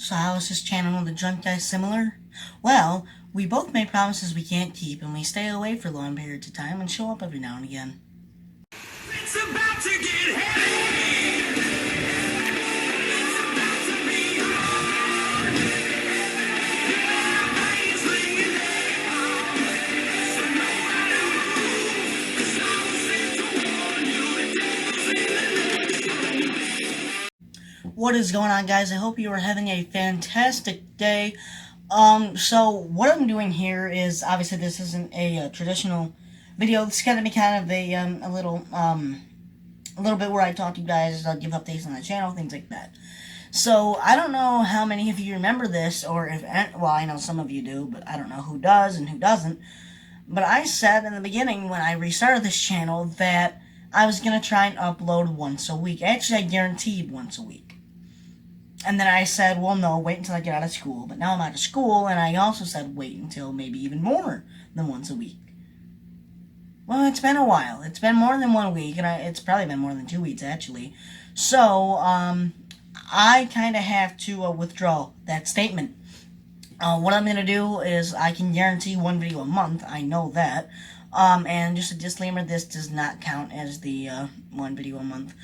So how is this channel and the Drunk Guy similar? Well, we both make promises we can't keep, and we stay away for long periods of time and show up every now and again. It's about to get heavy. It's about to be hard. Everybody's swinging down. So know how to move. 'Cause I was sent to warn you. The devil's in the next. What is going on, guys? I hope you are having a fantastic day. So what I'm doing here is, obviously this isn't a traditional video. It's gonna be kind of a little bit where I talk to you guys, give updates on the channel, things like that. So I don't know how many of you remember this, or if, well, I know some of you do, but I don't know who does and who doesn't. But I said in the beginning when I restarted this channel that I was gonna try and upload once a week. Actually, I guaranteed once a week. And then I said, well, no, wait until I get out of school. But now I'm out of school, and I also said wait until maybe even more than once a week. Well, it's been a while. It's been more than 1 week, and it's probably been more than 2 weeks, actually. So, I kind of have to withdraw that statement. What I'm going to do is I can guarantee one video a month. I know that. And just a disclaimer, this does not count as the one video a month.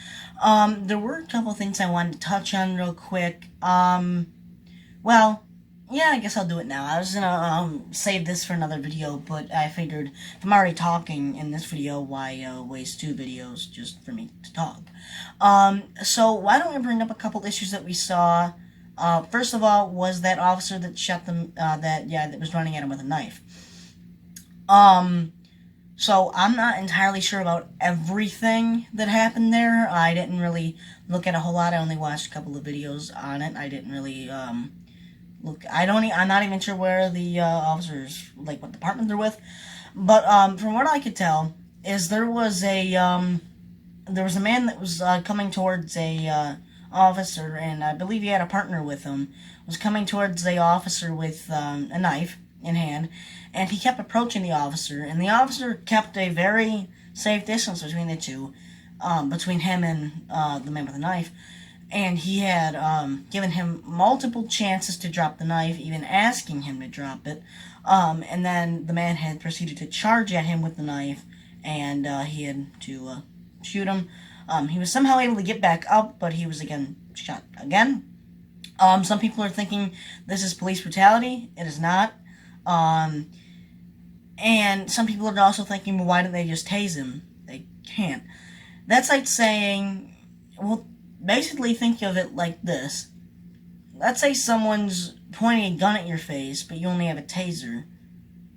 There were a couple things I wanted to touch on real quick. Well, yeah, I guess I'll do it now. I was gonna save this for another video, but I figured if I'm already talking in this video, why waste 2 videos just for me to talk? So why don't we bring up a couple issues that we saw? First of all, was that officer that shot them, that was running at him with a knife. So I'm not entirely sure about everything that happened there. I didn't really look at a whole lot. I only watched a couple of videos on it. I didn't really look. I'm not even sure where the officers, like what department they're with. But from what I could tell, is there was a man that was coming towards a officer, and I believe he had a partner with him. Was coming towards the officer with a knife in hand, and he kept approaching the officer, and the officer kept a very safe distance between the two, between him and the man with the knife, and he had given him multiple chances to drop the knife, even asking him to drop it, and then the man had proceeded to charge at him with the knife, and he had to shoot him. He was somehow able to get back up, but he was again shot again. Some people are thinking this is police brutality. It is not. And some people are also thinking, well, why didn't they just tase him? They can't. That's like saying, well, basically think of it like this. Let's say someone's pointing a gun at your face, but you only have a taser.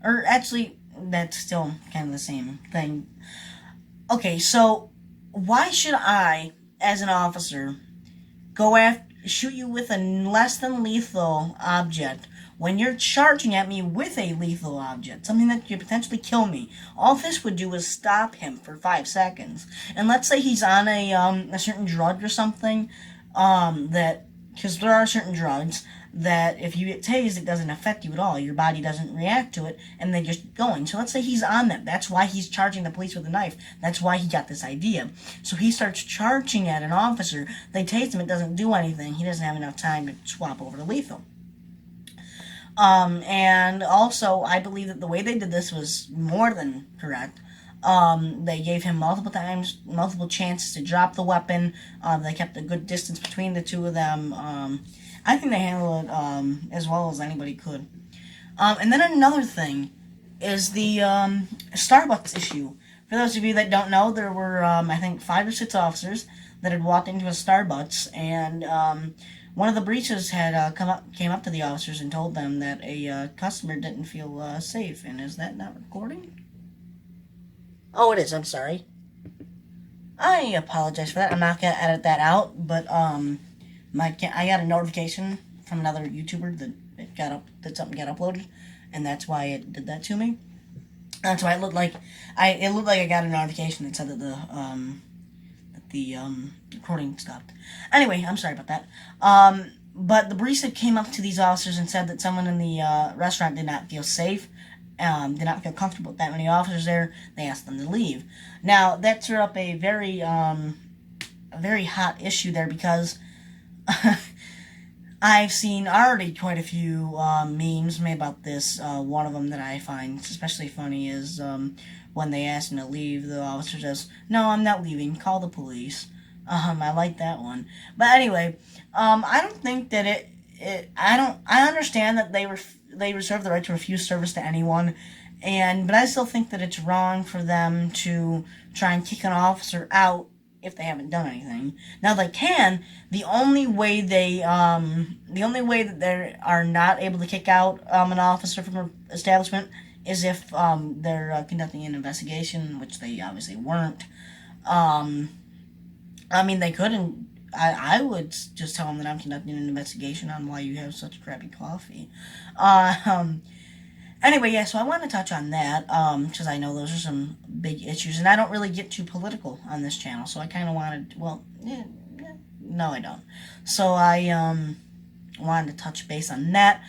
Or actually, that's still kind of the same thing. Okay, so why should I, as an officer, shoot you with a less than lethal object when you're charging at me with a lethal object, something that could potentially kill me? All this would do is stop him for 5 seconds. And let's say he's on a certain drug or something, because there are certain drugs that if you get tased, it doesn't affect you at all. Your body doesn't react to it, and they just going. So let's say he's on that. That's why he's charging the police with a knife. That's why he got this idea. So he starts charging at an officer. They tase him. It doesn't do anything. He doesn't have enough time to swap over to lethal. And also, I believe that the way they did this was more than correct. They gave him multiple chances to drop the weapon. They kept a good distance between the two of them. I think they handled it as well as anybody could. And then another thing is the Starbucks issue. For those of you that don't know, there were, I think, 5 or 6 officers that had walked into a Starbucks, and one of the breaches had came up to the officers and told them that a customer didn't feel safe. And is that not recording? Oh, it is. I'm sorry. I apologize for that. I'm not gonna edit that out, but I got a notification from another YouTuber that something got uploaded, and that's why it did that to me. That's why it looked like I got a notification that said that the recording stopped. Anyway, I'm sorry about that. But the barista came up to these officers and said that someone in the restaurant did not feel safe, did not feel comfortable with that many officers there. They asked them to leave. Now, that threw up a very hot issue there, because I've seen already quite a few memes made about this. One of them that I find especially funny is when they ask him to leave, the officer says, "No, I'm not leaving. Call the police." I like that one. But anyway, I don't think that I understand that they reserve the right to refuse service to anyone, but I still think that it's wrong for them to try and kick an officer out if they haven't done anything. Now they can. The only way that they are not able to kick out an officer from an establishment is if they're conducting an investigation, which they obviously weren't. Um, I mean, they couldn't. I would just tell them that I'm conducting an investigation on why you have such crappy coffee. Uh, um, Anyway, yeah, so I want to touch on that, because I know those are some big issues, and I don't really get too political on this channel, so I kind of wanted, well, no, I don't. So I, wanted to touch base on that.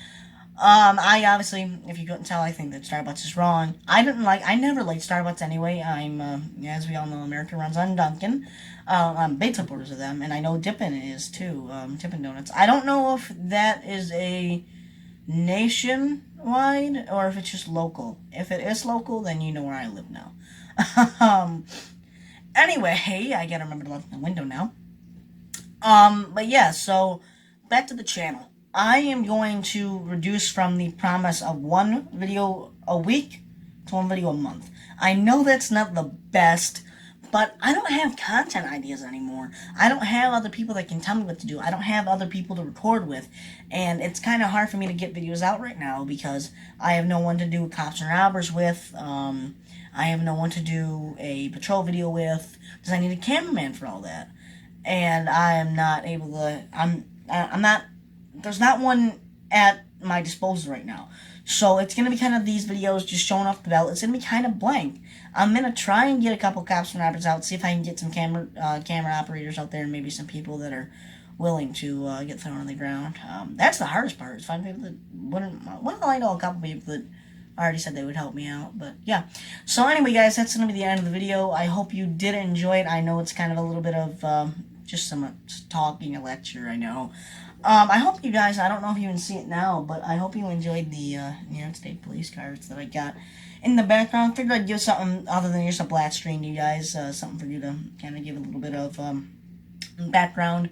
I obviously, if you couldn't tell, I think that Starbucks is wrong. I never liked Starbucks anyway. As we all know, America runs on Dunkin'. I'm big supporters of them, and I know Dippin' is too, Dippin' Donuts. I don't know if that is a nationwide or if it's just local. If it is local, then you know where I live now. um, anyway, I gotta remember to look in the window now. But yeah, so back to the channel. I am going to reduce from the promise of one video a week to one video a month. I know that's not the best, but I don't have content ideas anymore. I don't have other people that can tell me what to do. I don't have other people to record with. And it's kind of hard for me to get videos out right now because I have no one to do cops and robbers with. I have no one to do a patrol video with because I need a cameraman for all that. And I am not able to, I'm not, there's not one at my disposal right now. So it's going to be kind of these videos just showing off the belt. It's going to be kind of blank. I'm going to try and get a couple cops and robbers out, see if I can get some camera operators out there and maybe some people that are willing to get thrown on the ground. That's the hardest part, is finding people that wouldn't, well, I know a couple people that already said they would help me out, but yeah. So anyway, guys, that's going to be the end of the video. I hope you did enjoy it. I know it's kind of a little bit of just some talking, a lecture, I know. I hope you guys, I don't know if you can see it now, but I hope you enjoyed the New York State police cards that I got in the background. Figured I'd give something other than just a black screen to you guys, something for you to kind of give a little bit of background.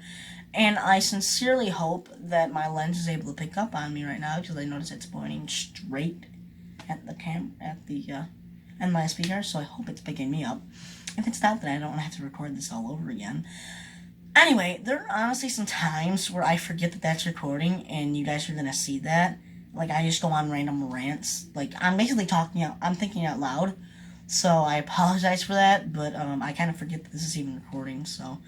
And I sincerely hope that my lens is able to pick up on me right now, because I notice it's pointing straight at the and my speaker, so I hope it's picking me up. If it's not, then I don't have to record this all over again. Anyway, there are honestly some times where I forget that that's recording, and you guys are gonna see that. Like, I just go on random rants. Like, I'm basically I'm thinking out loud. So, I apologize for that, but, I kind of forget that this is even recording, so.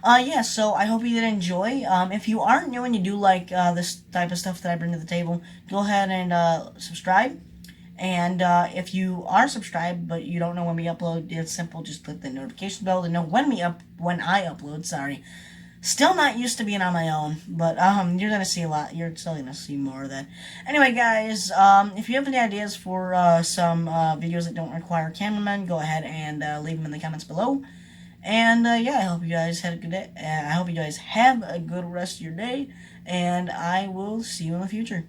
Yeah, so I hope you did enjoy. If you are new and you do like, this type of stuff that I bring to the table, go ahead and, subscribe. And if you are subscribed but you don't know when we upload, it's simple. Just click the notification bell to know when I upload. Sorry, still not used to being on my own, but you're gonna see a lot. You're still gonna see more of that. Anyway, guys, if you have any ideas for some videos that don't require cameramen, go ahead and leave them in the comments below. And yeah, I hope you guys had a good day. I hope you guys have a good rest of your day, and I will see you in the future.